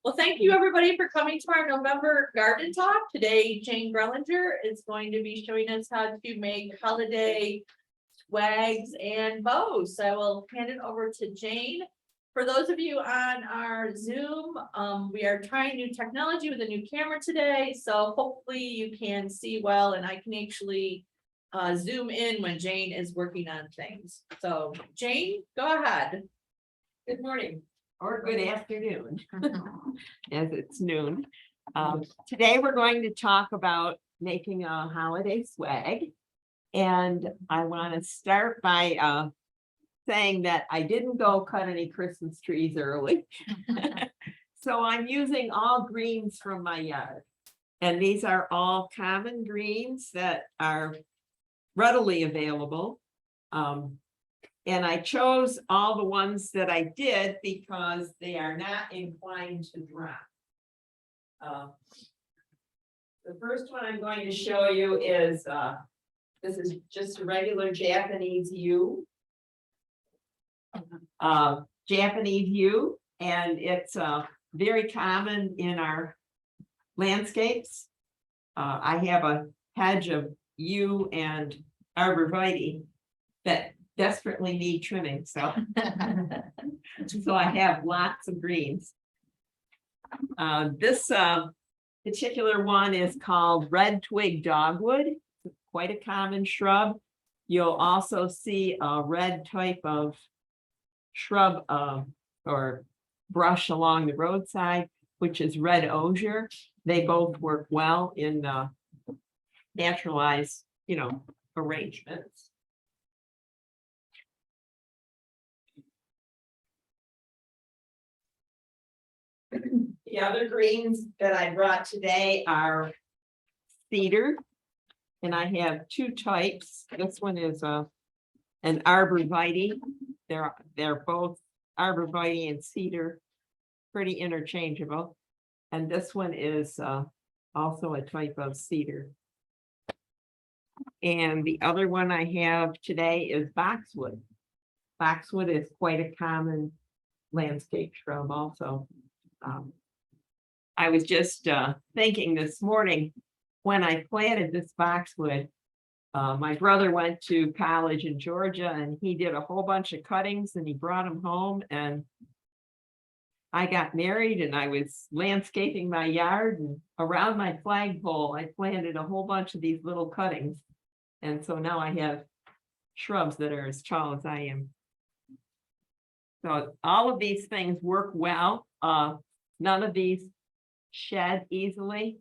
Well, thank you everybody for coming to our November garden talk. Today, Jane Grellinger is going to be showing us how to make holiday swags and bows. So I will hand it over to Jane. For those of you on our Zoom, we are trying new technology with a new camera today. So hopefully you can see well and I can actually zoom in when Jane is working on things. So Jane, go ahead. Good morning or good afternoon, as it's noon. Today we're going to talk about making a holiday swag. And I want to start by saying that I didn't go cut any Christmas trees early. So I'm using all greens from my yard. And these are all common greens that are readily available. And I chose all the ones that I did because they are not inclined to drop. The first one I'm going to show you is, this is just a regular Japanese yew. Japanese yew, and it's very common in our landscapes. I have a hedge of yew and arborvitae that desperately need trimming, so I have lots of greens. This particular one is called red twig dogwood. It's quite a common shrub. You'll also see a red type of shrub or brush along the roadside, which is red osier. They both work well in naturalized, arrangements. The other greens that I brought today are cedar, and I have two types. This one is an arborvitae. They're both arborvitae and cedar, pretty interchangeable. And this one is also a type of cedar. And the other one I have today is boxwood. Boxwood is quite a common landscape shrub also. I was just thinking this morning when I planted this boxwood, my brother went to college in Georgia and he did a whole bunch of cuttings and he brought them home, and I got married and I was landscaping my yard, and around my flagpole I planted a whole bunch of these little cuttings, and so now I have shrubs that are as tall as I am. So all of these things work well. None of these shed easily.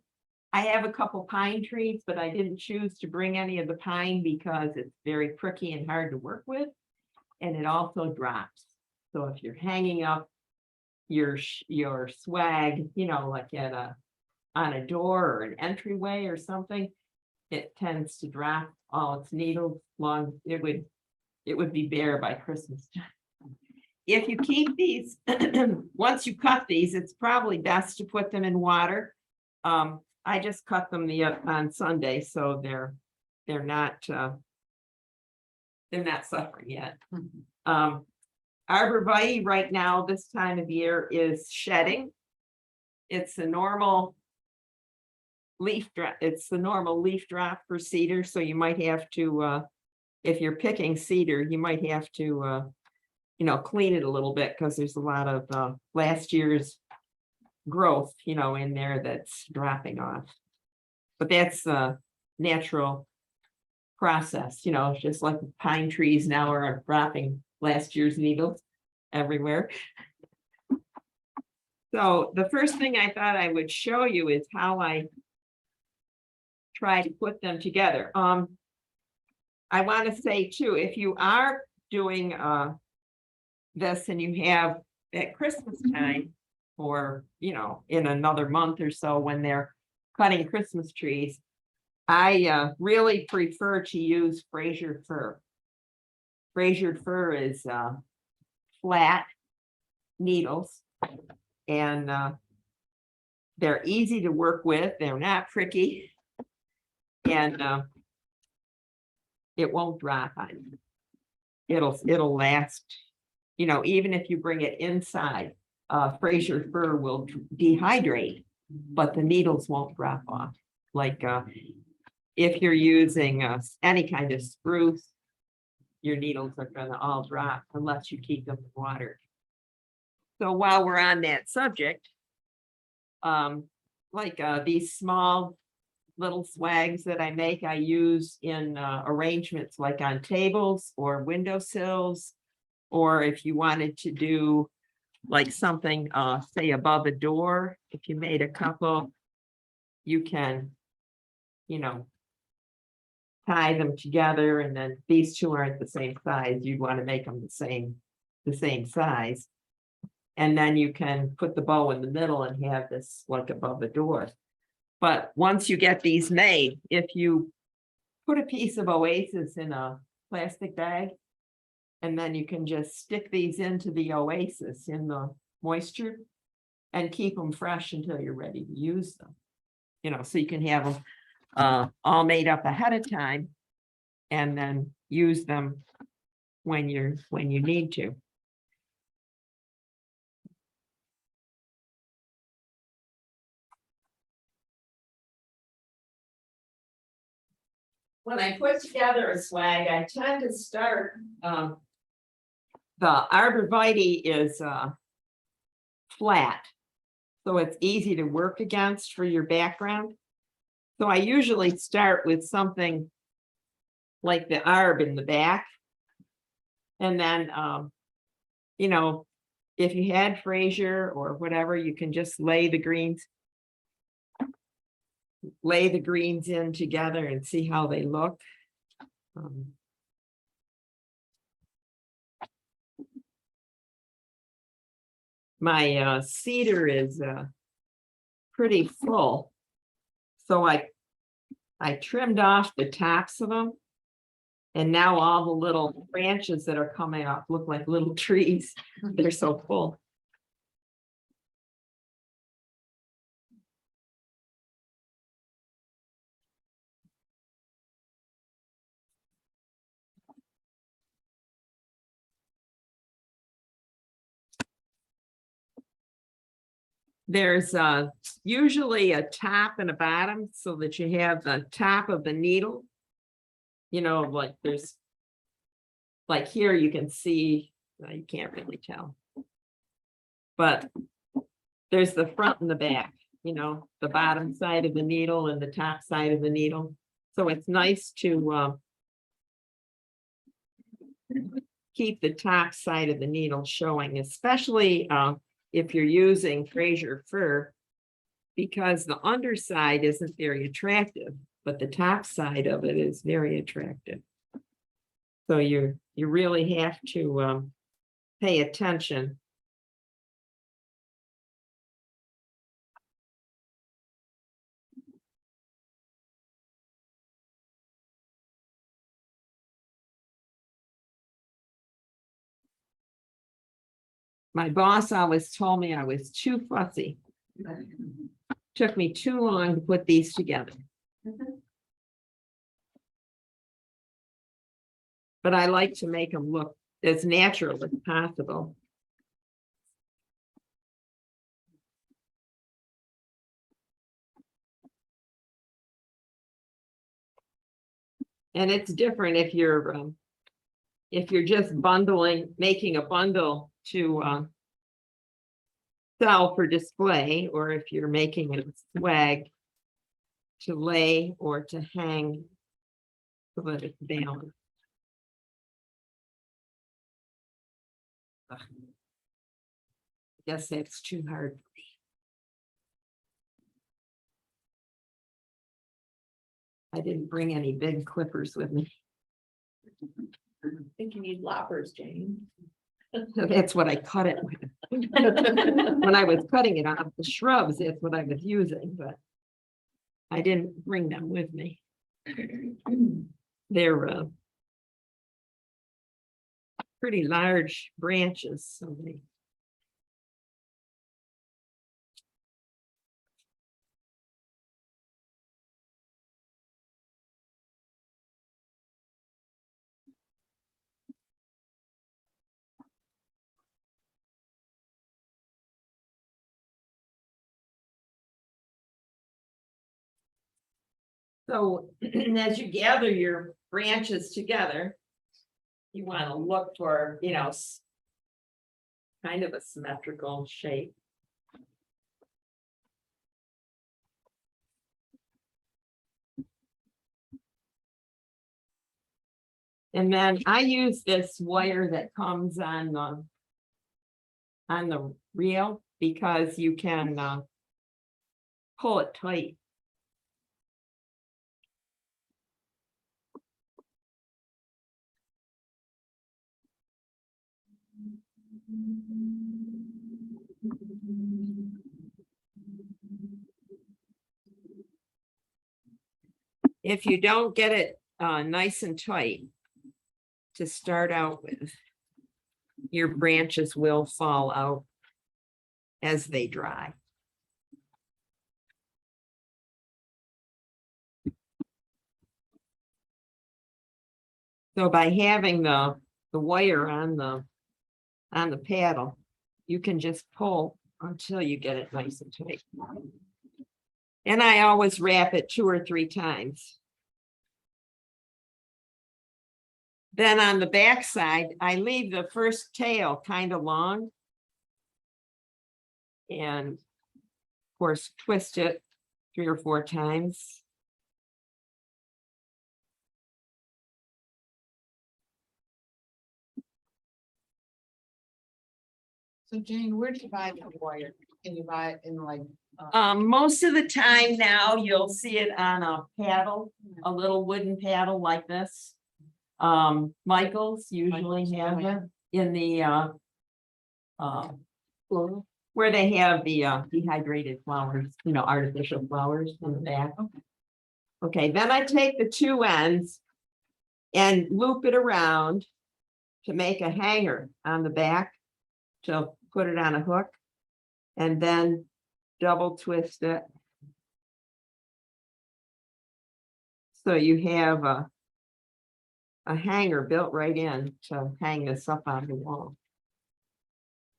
I have a couple pine trees, but I didn't choose to bring any of the pine because it's very pricky and hard to work with. And it also drops. So if you're hanging up your swag, like on a door or an entryway or something, it tends to drop all its needles long. It would be bare by Christmas time. If you keep these, once you cut these, it's probably best to put them in water. I just cut them on Sunday, so they're not suffering yet. Arborvitae right now, this time of year, is shedding. It's the normal leaf drop. It's the normal leaf drop for cedar. So you might have to, if you're picking cedar, you might have to clean it a little bit because there's a lot of last year's growth, in there that's dropping off. But that's a natural process, just like pine trees now are dropping last year's needles everywhere. So the first thing I thought I would show you is how I try to put them together. I want to say too, if you are doing this and you have at Christmas time, or in another month or so when they're cutting Christmas trees, I really prefer to use Fraser fir. Fraser fir is flat needles, and they're easy to work with. They're not pricky, and it won't drop on you. It'll last, even if you bring it inside Fraser fir will dehydrate, but the needles won't drop off. Like, if you're using, any kind of spruce, your needles are gonna all drop unless you keep them in water. So while we're on that subject, these small little swags that I make, I use in arrangements like on tables or windowsills. Or if you wanted to do like something, say above a door, if you made a couple, you can, you know, tie them together, and then these two aren't the same size. You'd want to make them the same size. And then you can put the bow in the middle and have this like above the door. But once you get these made, if you put a piece of Oasis in a plastic bag, and then you can just stick these into the Oasis in the moisture and keep them fresh until you're ready to use them. You know, so you can have them all made up ahead of time and then use them when you need to. When I put together a swag, I tend to start, the arborvitae is flat, so it's easy to work against for your background. So I usually start with something like the arb in the back. And then, you know, if you had Fraser or whatever, you can just lay the greens in together and see how they look. My cedar is pretty full, so I trimmed off the tops of them, and now all the little branches that are coming up look like little trees. They're so full. There's usually a top and a bottom so that you have the top of the needle. You know, like there's, like here you can see, well, you can't really tell. But there's the front and the back, you know, the bottom side of the needle and the top side of the needle. So it's nice to keep the top side of the needle showing, especially if you're using Fraser fir, because the underside isn't very attractive, but the top side of it is very attractive. So you really have to pay attention. My boss always told me I was too fussy. Took me too long to put these together. But I like to make them look as natural as possible. And it's different if you're just making a bundle to sell for display, or if you're making a swag to lay or to hang so that it's balanced. I guess that's too hard for me. I didn't bring any big clippers with me. I think you need loppers, Jane. So that's what I cut it with. When I was cutting it off the shrubs, that's what I was using, but I didn't bring them with me. They're pretty large branches, so they So as you gather your branches together, you want to look for, kind of a symmetrical shape. And then I use this wire that comes on the reel because you can pull it tight. If you don't get it nice and tight to start out with, your branches will fall out as they dry. So by having the wire on the paddle, you can just pull until you get it nice and tight. And I always wrap it 2 or 3 times. Then on the back side, I leave the first tail kind of long. And of course, twist it 3 or 4 times. So Jane, where do you buy the wire? Can you buy it in like? Most of the time now, you'll see it on a paddle, a little wooden paddle like this. Michael's usually have it in the where they have the dehydrated flowers, artificial flowers in the back. Okay, then I take the 2 ends and loop it around to make a hanger on the back to put it on a hook, and then double twist it. So you have a hanger built right in to hang this up on the wall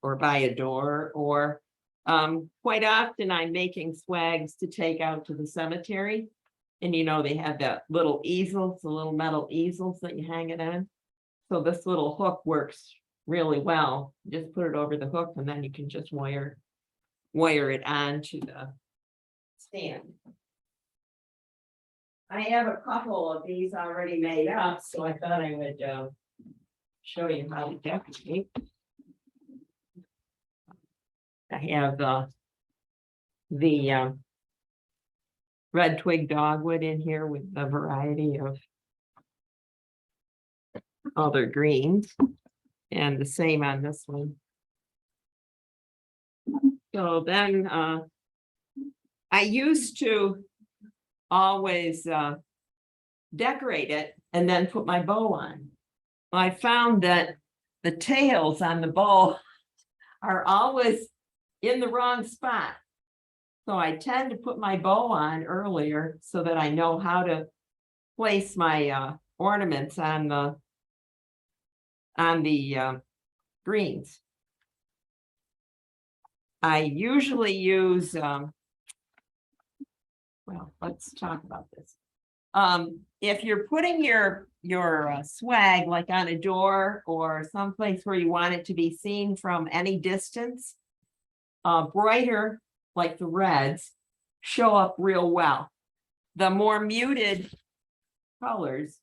or by a door, or quite often I'm making swags to take out to the cemetery. And they have that little easels, the little metal easels that you hang it on. So this little hook works really well. Just put it over the hook and then you can just wire it onto the stand. I have a couple of these already made up, so I thought I would show you how to decorate. I have the red twig dogwood in here with a variety of other greens, and the same on this one. So then I used to always decorate it and then put my bow on. I found that the tails on the bow are always in the wrong spot. So I tend to put my bow on earlier so that I know how to place my ornaments on the greens. I usually use, well, let's talk about this. If you're putting your swag like on a door or someplace where you want it to be seen from any distance, brighter, like the reds, show up real well. The more muted colors,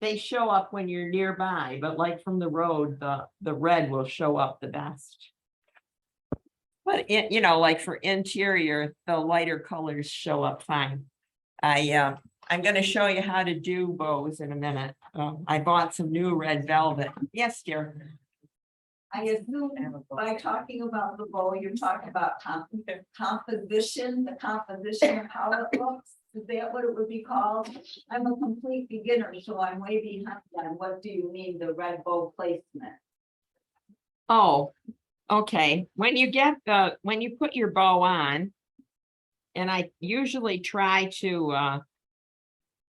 they show up when you're nearby, but like from the road, the red will show up the best. But like for interior, the lighter colors show up fine. I'm going to show you how to do bows in a minute. I bought some new red velvet. Yes, dear. I assume by talking about the bow, you're talking about composition, the composition of how it looks. Is that what it would be called? I'm a complete beginner, so I'm way behind on what do you mean the red bow placement? Oh, okay. When you put your bow on, and I usually try to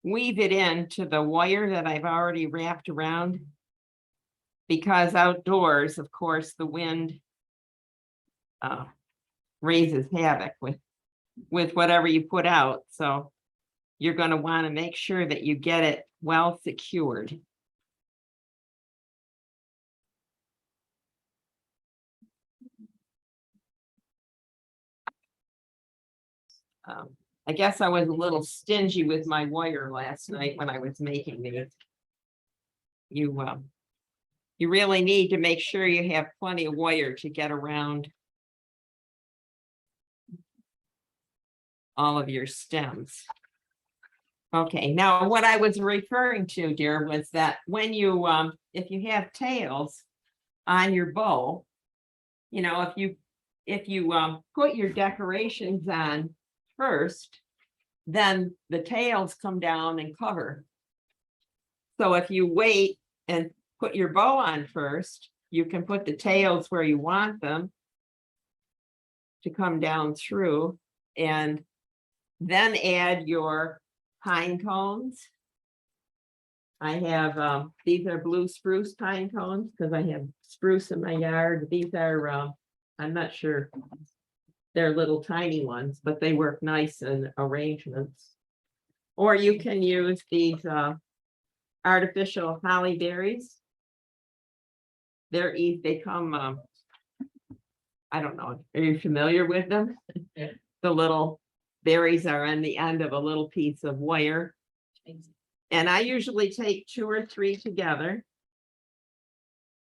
weave it into the wire that I've already wrapped around, because outdoors, of course, the wind raises havoc with whatever you put out. So you're going to want to make sure that you get it well secured. I guess I was a little stingy with my wire last night when I was making these. You really need to make sure you have plenty of wire to get around all of your stems. Okay, now what I was referring to, dear, was that when you, if you have tails on your bow, you know, if you put your decorations on first, then the tails come down and cover. So if you wait and put your bow on first, you can put the tails where you want them to come down through, and then add your pine cones. I have, these are blue spruce pine cones because I have spruce in my yard. These are, I'm not sure. They're little tiny ones, but they work nice in arrangements. Or you can use these artificial holly berries. They're easy, they come, I don't know, are you familiar with them? Yeah. The little berries are on the end of a little piece of wire. And I usually take 2 or 3 together.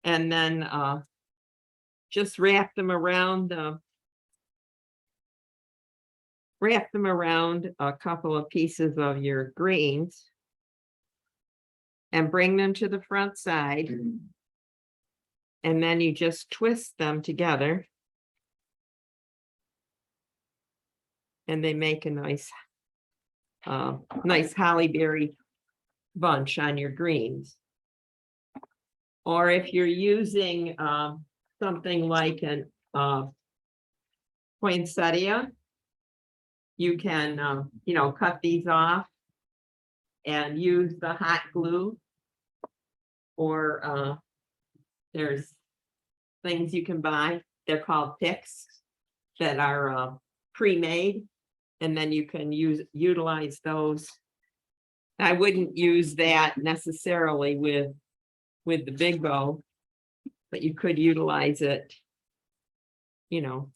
And then just wrap them around a couple of pieces of your greens. And bring them to the front side. And then you just twist them together. And they make a nice holly berry bunch on your greens. Or if you're using something like an poinsettia, you can you know, cut these off and use the hot glue. Or there's things you can buy, they're called picks, that are pre-made, and then you can utilize those. I wouldn't use that necessarily with the big bow, but you could utilize it, you know.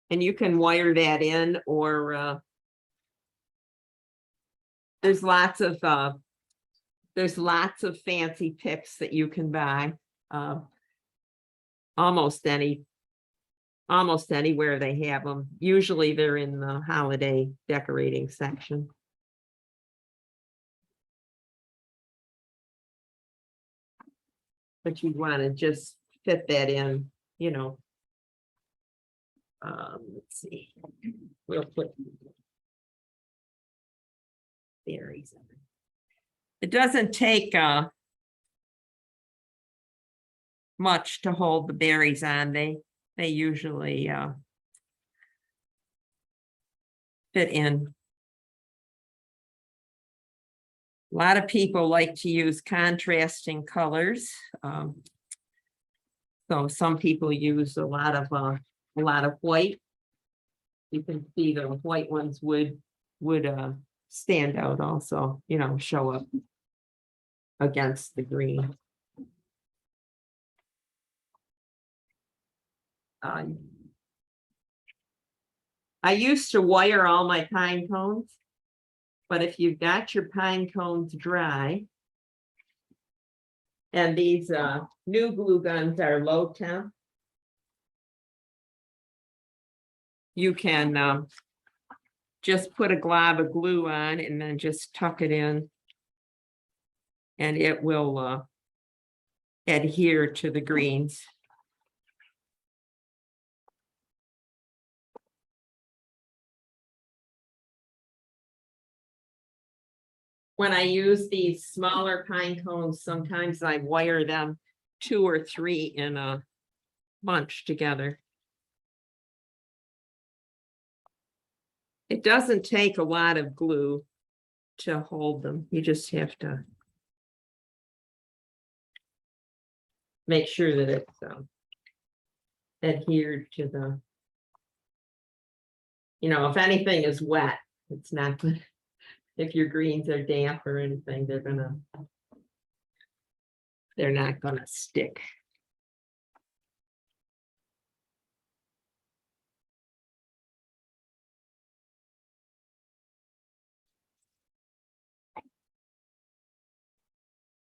And you can wire that in, or there's lots of fancy picks that you can buy. Almost anywhere they have them. Usually they're in the holiday decorating section. But you want to just fit that in, you know. Let's see. We'll put berries in it. It doesn't take much to hold the berries on. They usually fit in. A lot of people like to use contrasting colors. So some people use a lot of white. You can see the white ones would stand out also, you know, show up against the green. I used to wire all my pine cones, but if you've got your pine cones dry, and these new glue guns are low temp, you can just put a glob of glue on and then just tuck it in, and it will adhere to the greens. When I use these smaller pine cones, sometimes I wire them 2 or 3 in a bunch together. It doesn't take a lot of glue to hold them. You just have to make sure that it's adhered to You know, if anything is wet, it's not good. If your greens are damp or anything, they're not gonna stick.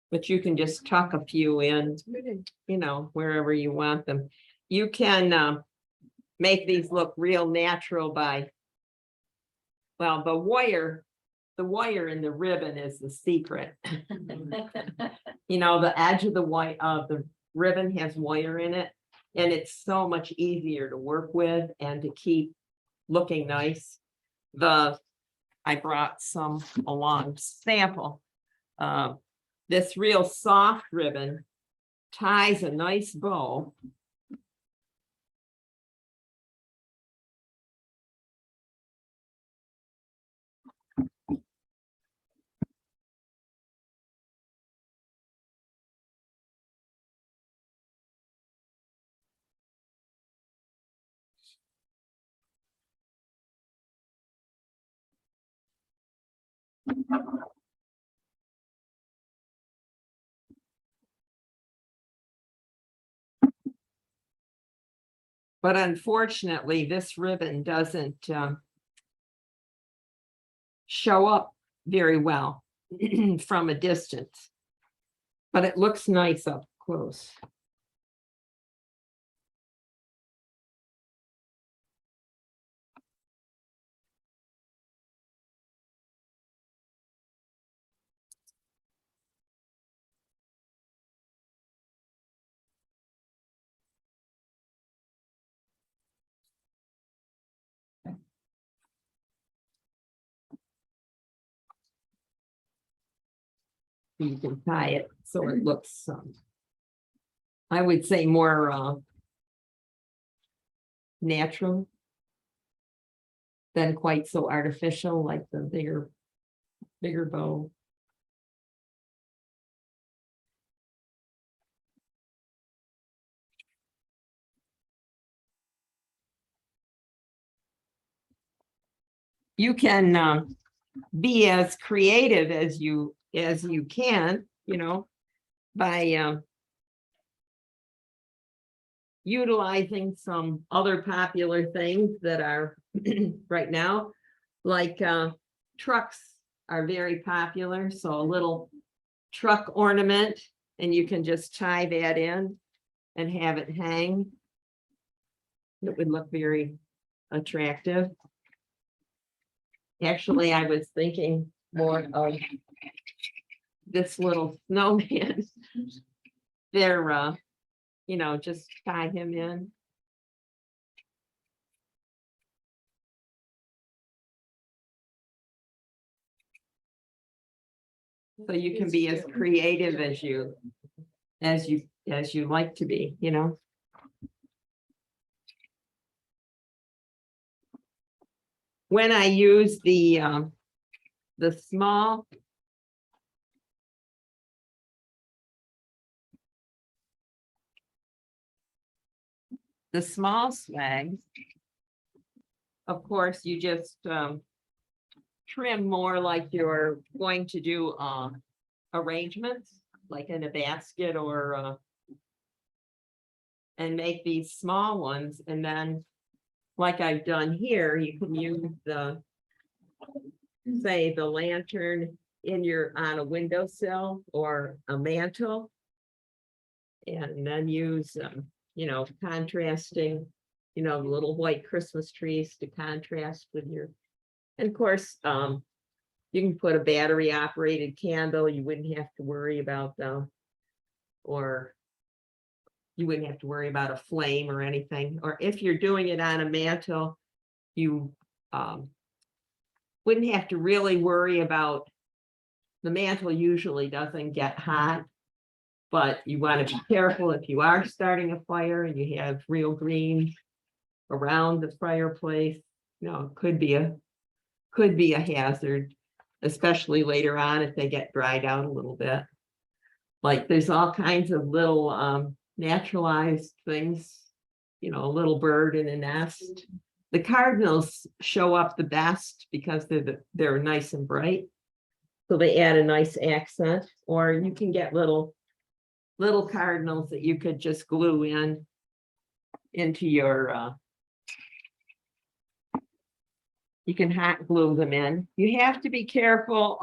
But you can just tuck a few in, you know, wherever you want them. You can make these look real natural by, well, the wire and the ribbon is the secret. You know, the edge of the ribbon has wire in it, and it's so much easier to work with and to keep looking nice. I brought some along sample. This real soft ribbon ties a nice bow. But unfortunately, this ribbon doesn't show up very well from a distance. But it looks nice up close. You can tie it so it looks, I would say more natural than quite so artificial like the bigger bow. You can be as creative as you can, you know, by utilizing some other popular things that are right now, like trucks are very popular. So a little truck ornament, and you can just tie that in and have it hang. It would look very attractive. Actually, I was thinking more of this little snowman. They're, you know, just tie him in. So you can be as creative as you like to be, you know. When I use the small swags, of course, you just trim more like you're going to do arrangements, like in a basket or and make these small ones, and then like I've done here, you can use say the lantern on a windowsill or a mantle, and then use you know, contrasting, you know, little white Christmas trees to contrast with your, and of course you can put a battery operated candle. You wouldn't have to worry about them, or you wouldn't have to worry about a flame or anything. Or if you're doing it on a mantle, you wouldn't have to really worry about, the mantle usually doesn't get hot, but you want to be careful if you are starting a fire and you have real greens around the fireplace. You know, it could be a hazard, especially later on if they get dried out a little bit. Like there's all kinds of little naturalized things, you know, a little bird in a nest The cardinals show up the best because they're nice and bright. So they add a nice accent, or you can get little cardinals that you could just glue into your you can hot glue them in. You have to be careful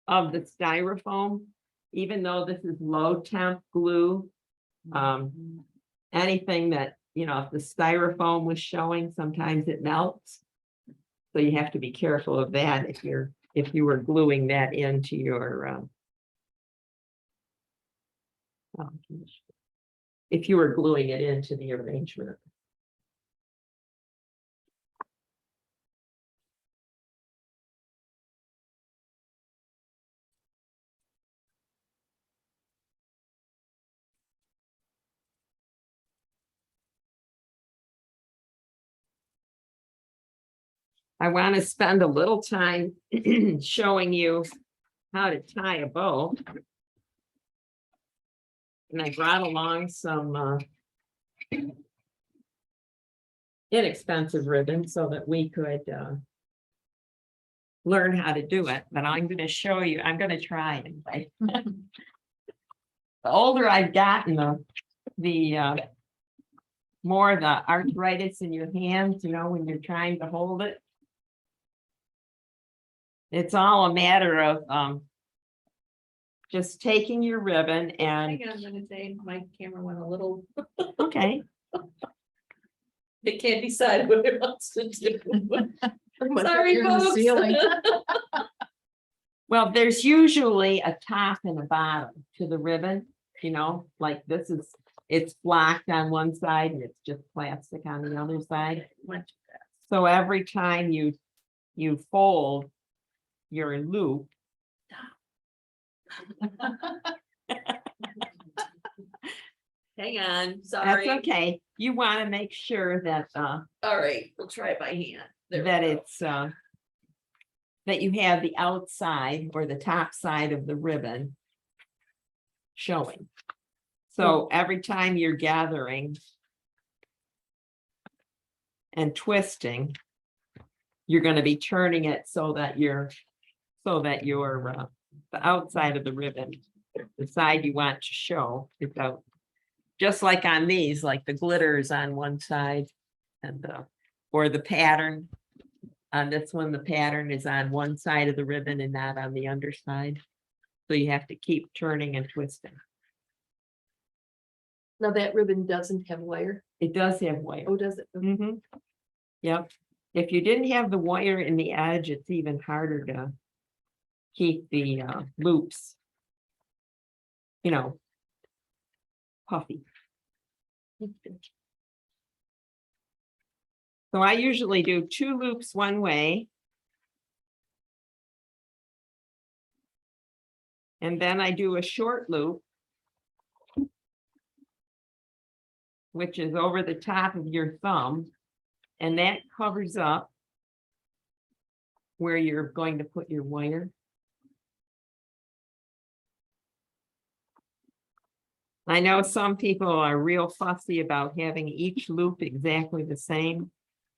of the styrofoam, even though this is low temp glue. Anything that, you know, if the styrofoam was showing, sometimes it melts. So you have to be careful of that if you were gluing that into your if you were gluing it into the arrangement. I want to spend a little time showing you how to tie a bow. And I brought along some inexpensive ribbon so that we could learn how to do it, but I'm going to show you, I'm going to try anyway. The older I've gotten, the more the arthritis in your hands, you know, when you're trying to hold it. It's all a matter of just taking your ribbon and, Hang on, I'm gonna say my camera went a little, okay, it can't decide what it wants to do. Sorry, You're in the folks. ceiling. well, there's usually a top and a bottom to the ribbon, you know, like this is, it's blocked on one side and it's just plastic on the other side. So every time you fold your loop, Hang on, that's sorry. okay. You want to make sure that All right, we'll try it by hand. There we that go. it's that you have the outside or the top side of the ribbon showing. So every time you're gathering and twisting, you're going to be turning it so that your the outside of the ribbon, the side you want to show, is out. Just like on these, like the glitter is on one side and or the pattern. On this one, the pattern is on one side of the ribbon and not on the underside. So you have to keep turning and twisting. Now that ribbon doesn't have wire. It does have wire. Oh, does it? Mm-hmm. Yep. If you didn't have the wire in the edge, it's even harder to keep the loops, you know, puffy. So I usually do 2 loops one way. And then I do a short loop, which is over the top of your thumb. And that covers up where you're going to put your wire. I know some people are real fussy about having each loop exactly the same.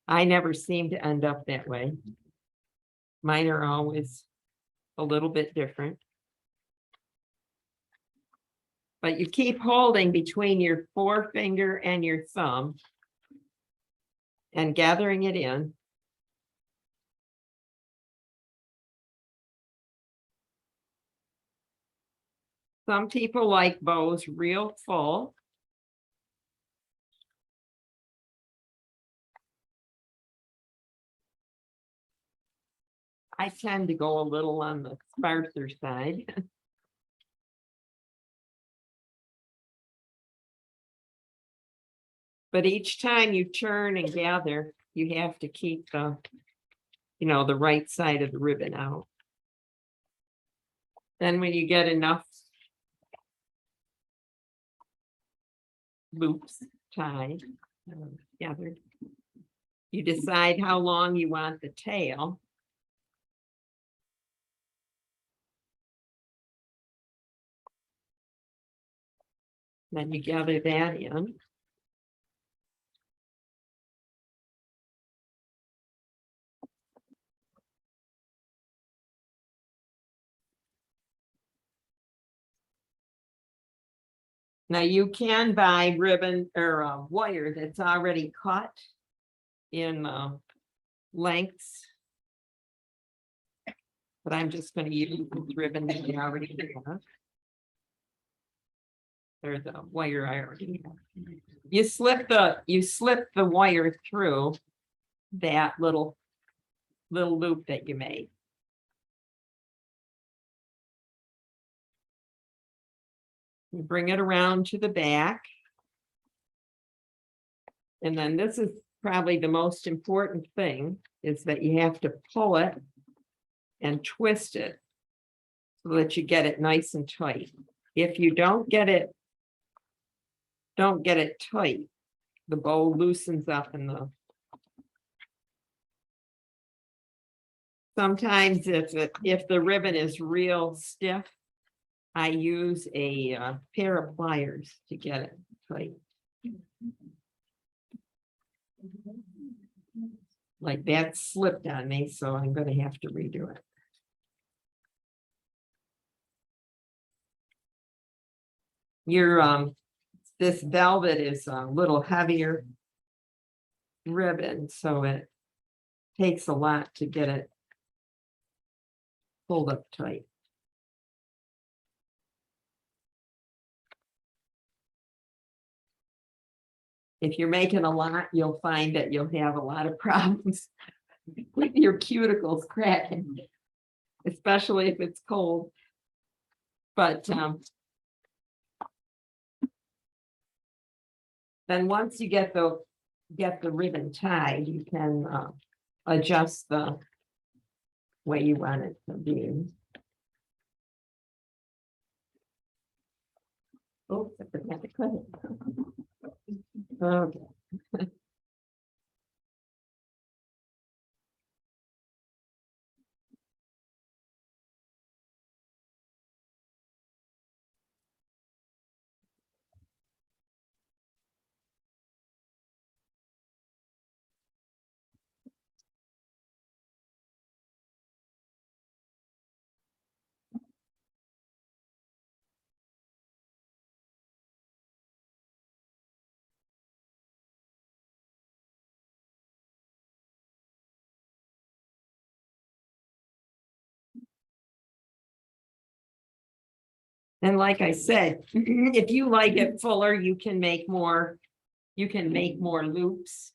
I never seem to end up that way. Mine are always a little bit different. But you keep holding between your forefinger and your thumb and gathering it in. Some people like bows real full. I tend to go a little on the sparser side. But each time you turn and gather, you have to keep the, you know, the right side of the ribbon out. Then when you get enough loops tied, gathered, you decide how long you want the tail. Then you gather that in. Now you can buy ribbon or wire that's already cut in lengths. But I'm just gonna use the ribbon that you already have. There's a wire I already have. You slip the wire through that little loop that you made. You bring it around to the back. And then this is probably the most important thing, is that you have to pull it and twist it so that you get it nice and tight. If you don't get it tight, the bow loosens up in the. Sometimes if the ribbon is real stiff, I use a pair of pliers to get it tight. Like that slipped on me, so I'm gonna have to redo it. Your this velvet is a little heavier ribbon, so it takes a lot to get it pulled up tight. If you're making a lot, you'll find that you'll have a lot of problems with your cuticles cracking, especially if it's cold. But then once you get the ribbon tied, you can adjust the way you want it to be. Oh, I forgot to cut it. Okay. And like I said, if you like it fuller, you can make more loops.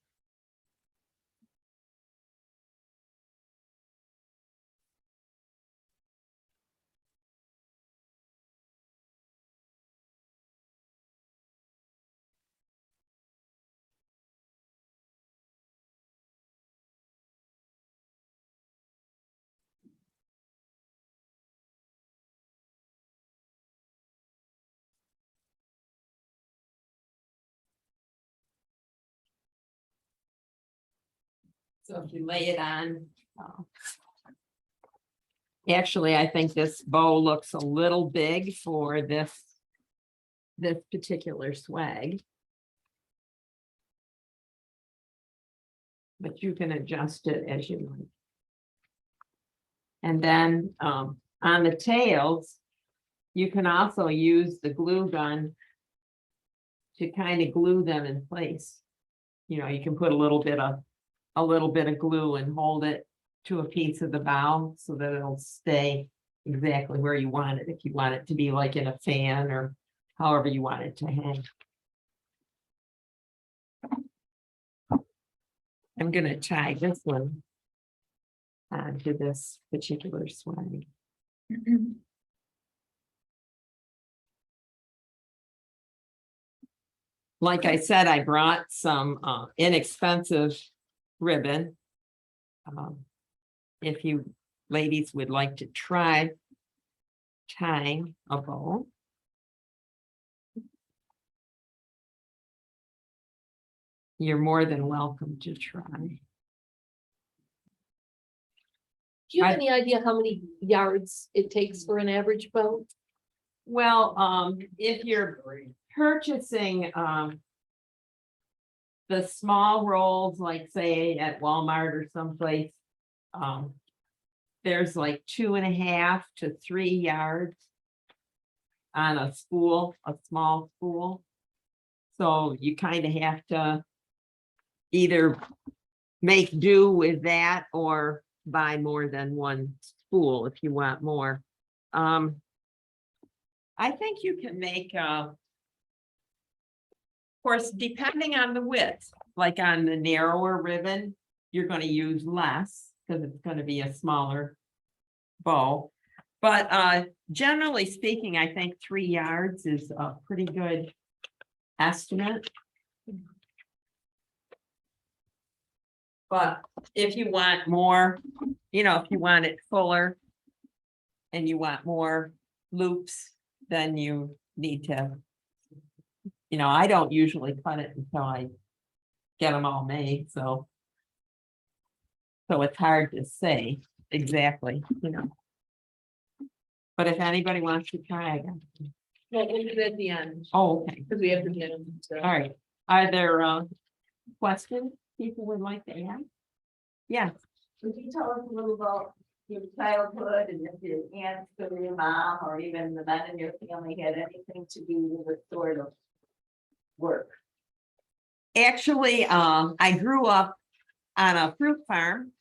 So if you lay it on, actually, I think this bow looks a little big for this particular swag. But you can adjust it as you like. And then on the tails, you can also use the glue gun to kind of glue them in place. You know, you can put a little bit of glue and hold it to a piece of the bow so that it'll stay exactly where you want it. If you want it to be like in a fan or however you want it to hang. I'm going to tie this one onto this particular swag. Like I said, I brought some inexpensive ribbon. If you ladies would like to try tying a bow. You're more than welcome to try. Do you have any idea how many yards it takes for an average bow? Well, if you're purchasing the small rolls, like say at Walmart or someplace, there's like 2.5 to 3 yards. on a spool, a small spool. So you kind of have to either make do with that or buy more than one spool if you want more. I think you can make, of course, depending on the width, like on the narrower ribbon, you're gonna use less because it's gonna be a smaller bow. But generally speaking, I think 3 yards is a pretty good estimate. But if you want more, if you want it fuller and you want more loops, then you need to, I don't usually cut it until I get them all made, so it's hard to say exactly. But if anybody wants to try again. Well, we'll do it at the end, Oh, okay, because we have to get them. all right. Are there questions people would like to ask? Yeah, Could you tell us a little about your childhood and if your aunts or your mom or even the men in your family had anything to do with this sort of work? actually, I grew up on a fruit farm,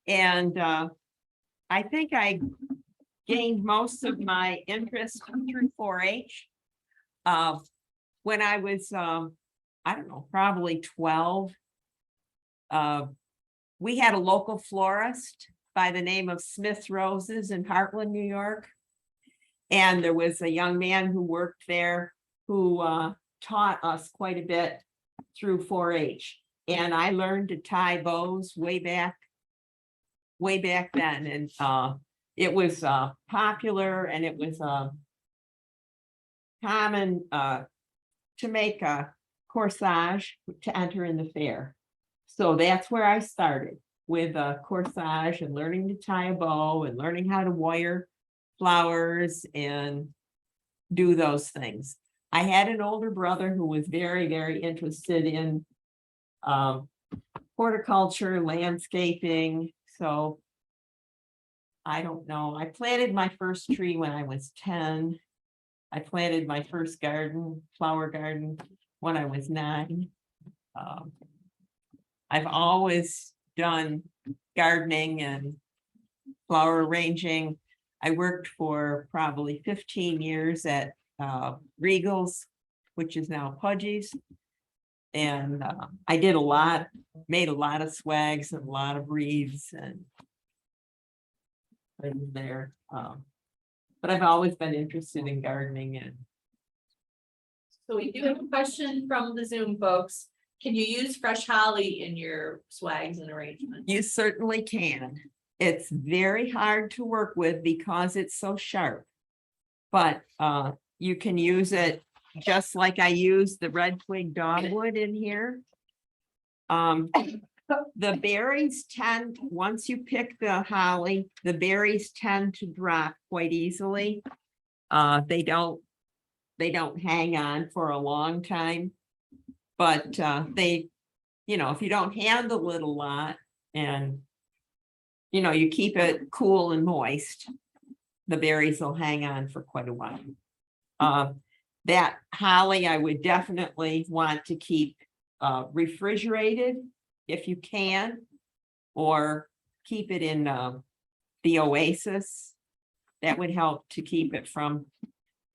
and I think I gained most of my interest through 4-H. When I was, I don't know, probably 12, we had a local florist by the name of Smith Roses in Heartland, New York. And there was a young man who worked there who taught us quite a bit through 4-H. And I learned to tie bows way back then. And it was popular, and it was common to make a corsage to enter in the fair. So that's where I started, with a corsage and learning to tie a bow and learning how to wire flowers and do those things. I had an older brother who was very, very interested in horticulture, landscaping. So I don't know. I planted my first tree when I was 10. I planted my first flower garden, when I was 9. I've always done gardening and flower arranging. I worked for probably 15 years at Regal's, which is now Pudgy's. And I did made a lot of swags and a lot of wreaths and things there. But I've always been interested in gardening. And So we do have a question from the Zoom folks. Can you use fresh holly in your swags and arrangements? you certainly can. It's very hard to work with because it's so sharp. But you can use it just like I use the red twig dogwood in here. The berries tend, once you pick the holly, the berries tend to drop quite easily. They don't hang on for a long time. But they, if you don't handle it a lot and, you keep it cool and moist, the berries will hang on for quite a while. That holly, I would definitely want to keep refrigerated if you can, or keep it in the oasis. That would help to keep it from,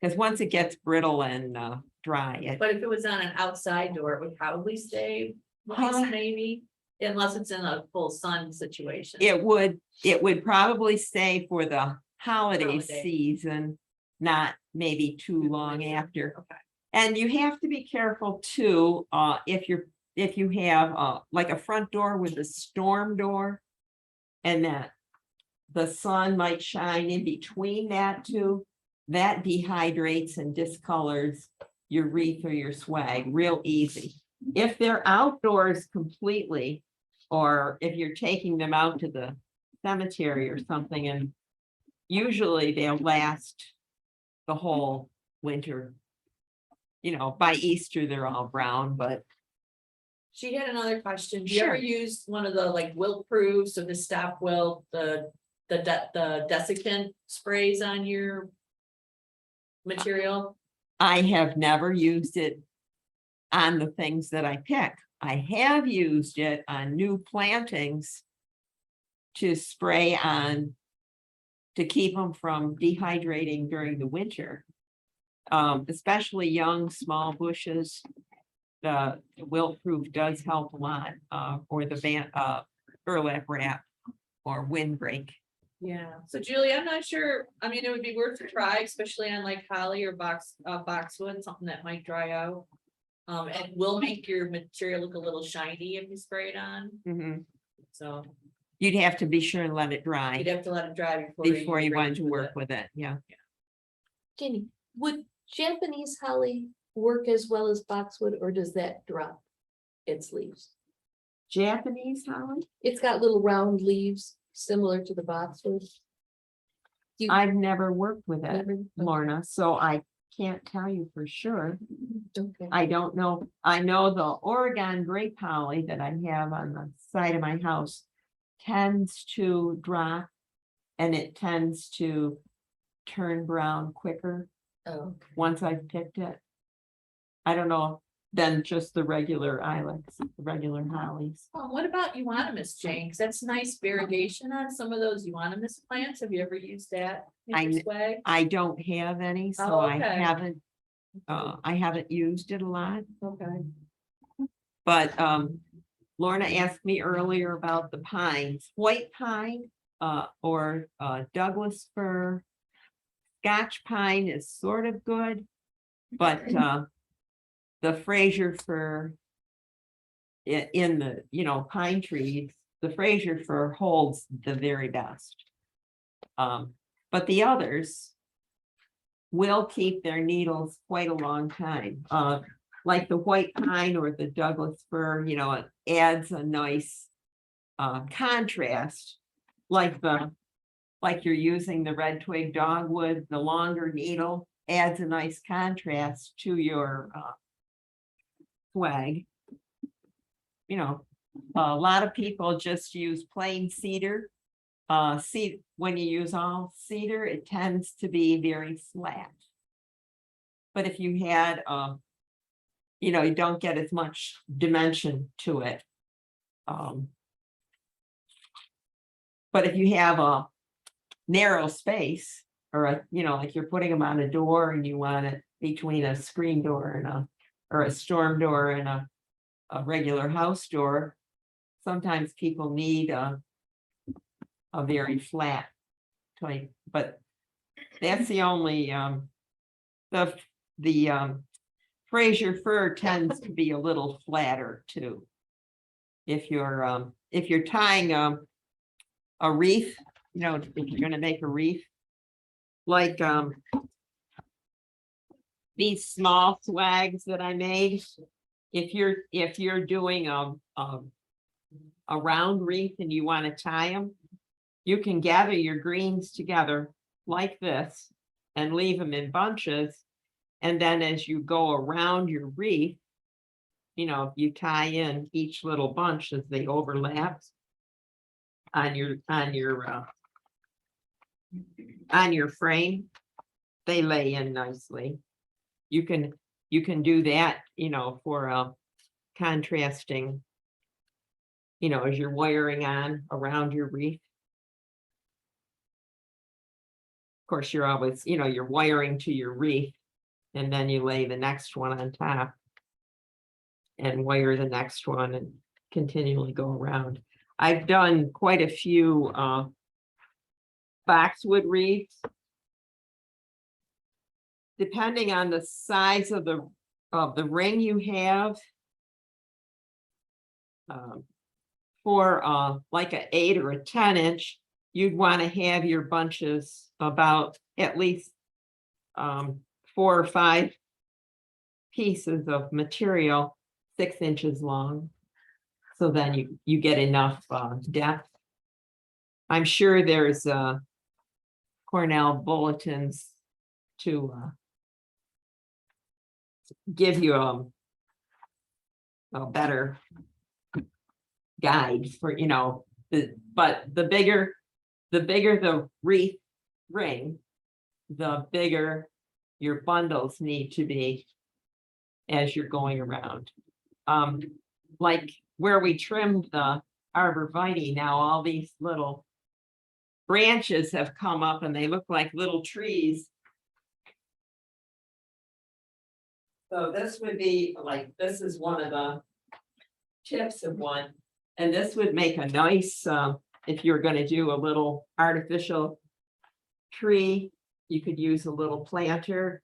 because once it gets brittle and dry, But if it was on an outside door, it would probably stay moist, maybe, unless it's in a full sun situation. it would probably stay for the holiday Holiday. season, not maybe too long after. Okay. And you have to be careful too, if you have like a front door with a storm door, and that the sun might shine in between that too, that dehydrates and discolors your wreath or your swag real easy. If they're outdoors completely, or if you're taking them out to the cemetery or something, and usually they'll last the whole winter. By Easter, they're all brown, but She had another question. Do you ever Sure. use one of the like wilt proofs or the stop wilt, the desiccant sprays on your material? I have never used it on the things that I pick. I have used it on new plantings to spray on to keep them from dehydrating during the winter. Especially young, small bushes. The wilt-proof does help a lot, or the burlap wrap or windbreak. Yeah, so Julie, I'm not sure, I mean, it would be worth a try, especially on like holly or boxwood, something that might dry out. And will make your material look a little shiny if you spray it on, Mhm. so You'd have to be sure and let it you'd dry have to let it dry before you get want ready to with work it. with it, yeah. Jenny, would Japanese holly work as well as boxwood, or does that drop its leaves? Japanese holly? It's got little round leaves similar to the boxwood. You I've never worked with it, never- Lorna, so I can't tell you for sure. Okay. I don't know. I know the Oregon grape holly that I have on the side of my house tends to drop and it tends to turn brown quicker Oh, once I've picked it. I don't know, than just the regular ilex, the regular hollies. What about euonymus, Jane? 'Cause that's nice variegation on some of those euonymus plants. Have you ever used that in your swag? I don't have any, so Oh, I okay. haven't used it a lot. Okay. But Lorna asked me earlier about the pines, white pine, or Douglas fir. Scotch pine is sort of good, but the Fraser fir in the, pine trees, the Fraser fir holds the very best. But the others will keep their needles quite a long time. Like the white pine or the Douglas fir, it adds a nice contrast. Like you're using the red twig dogwood, the longer needle adds a nice contrast to your swag. A lot of people just use plain cedar. When you use all cedar, it tends to be very flat. But if you had, you don't get as much dimension to it. But if you have a narrow space, or like you're putting them on a door and you want it between a screen door and or a storm door and a regular house door, sometimes people need a very flat type, but that's the only, the Fraser fir tends to be a little flatter too. If you're tying a wreath, if you're gonna make a wreath, like these small swags that I made, if you're doing a round wreath and you want to tie them, you can gather your greens together like this and leave them in bunches. And then as you go around your wreath, you tie in each little bunch as they overlap on your frame, they lay in nicely. You can do that, for contrasting, as you're wiring on around your wreath. Of course, you're always, you're wiring to your wreath, and then you lay the next one on top and wire the next one and continually go around. I've done quite a few boxwood wreaths. Depending on the size of the ring you have. For like an 8 or a 10 inch, you'd want to have your bunches about at least 4 or 5 pieces of material 6 inches long. So then you get enough depth. I'm sure there's Cornell bulletins to give you a better guide for, but the bigger the wreath ring, the bigger your bundles need to be as you're going around. Like where we trimmed the arborvitae, now all these little branches have come up and they look like little trees. So this would be like, this is one of the tips of one. And this would make a nice, if you're gonna do a little artificial tree, you could use a little planter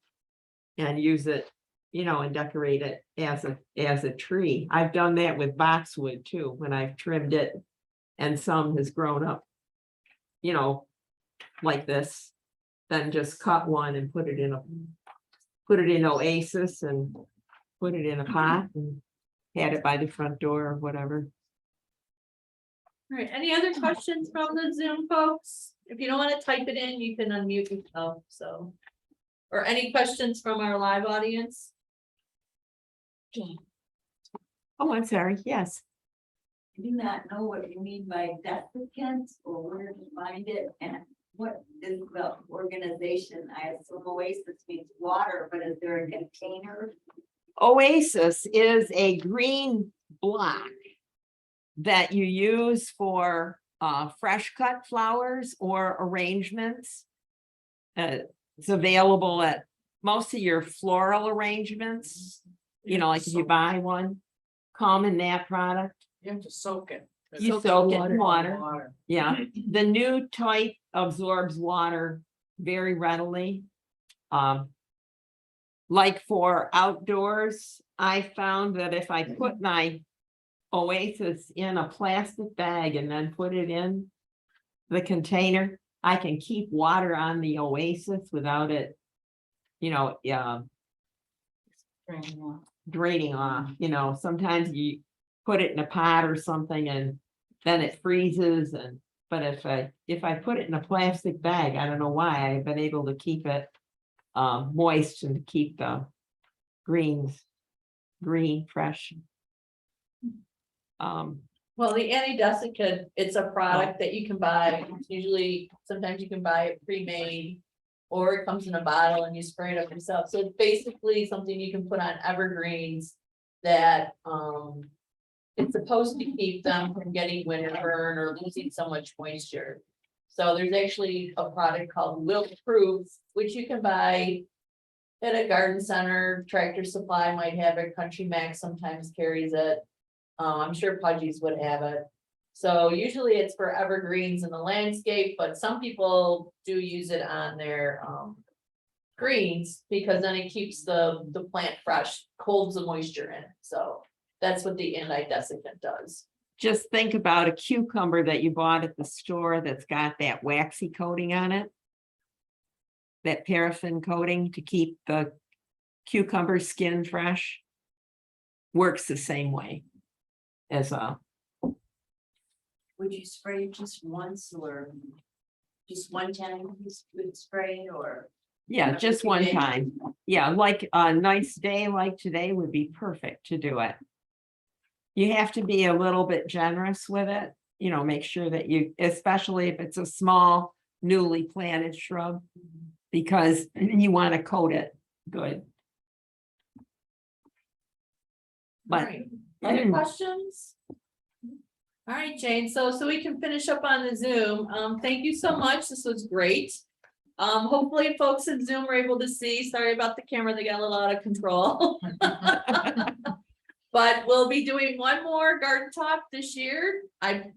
and use it, you know, and decorate it as a tree. I've done that with boxwood too, when I've trimmed it and some has grown up, you know, like this. Then just cut one and put it in Oasis and put it in a pot and had it by the front door or whatever. All right, any other questions from the Zoom folks? If you don't want to type it in, you can unmute yourself, so. Or any questions from our live audience? Oh, I'm sorry, yes. Do not know what you mean by desiccant or where to find it and what is the organization? I assume Oasis means water, but is there a container? Oasis is a green block that you use for fresh cut flowers or arrangements. It's available at most of your floral arrangements. You know, like if you buy one, come in that product. You have to soak it. You Soak soak in it in water. water. Yeah, the new type absorbs water very readily. Like for outdoors, I found that if I put my Oasis in a plastic bag and then put it in the container, I can keep water on the Oasis without it, you know, draining off. You know, sometimes you put it in a pot or something and then it freezes and, but if I put it in a plastic bag, I don't know why, I've been able to keep it moist and to keep the green, fresh. Well, the anti-desiccant, it's a product that you can buy, usually, sometimes you can buy it pre-made. Or it comes in a bottle and you spray it up yourself, so it's basically something you can put on evergreens that, it's supposed to keep them from getting winter burn or losing so much moisture. So there's actually a product called Wilt Proof, which you can buy at a garden center. Tractor Supply might have it, Country Max sometimes carries it. I'm sure Pudgy's would have it. So usually it's for evergreens in the landscape, but some people do use it on their greens because then it keeps the plant fresh, holds the moisture in. So that's what the anti-desiccant does. Just think about a cucumber that you bought at the store that's got that waxy coating on it. That paraffin coating to keep the cucumber skin fresh. Works the same way as Would you spray just once or just one time you would spray or? yeah, just one time. Yeah, like a nice day like today would be perfect to do it. You have to be a little bit generous with it, you know, make sure that you, especially if it's a small newly planted shrub, because you want to coat it good. But Alright, other questions? All right, Jane, so we can finish up on the Zoom. Thank you so much. This was great. Hopefully folks in Zoom were able to see. Sorry about the camera, they got a little out of control. But we'll be doing one more garden talk this year.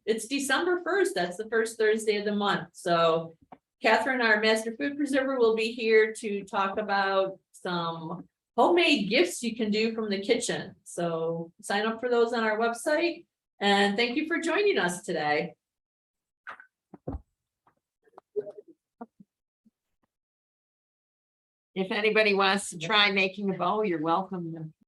It's December 1st. That's the first Thursday of the month. So Catherine, our master food preserver, will be here to talk about some homemade gifts you can do from the kitchen. So sign up for those on our website. And thank you for joining us today. if anybody wants to try making a bow, you're welcome to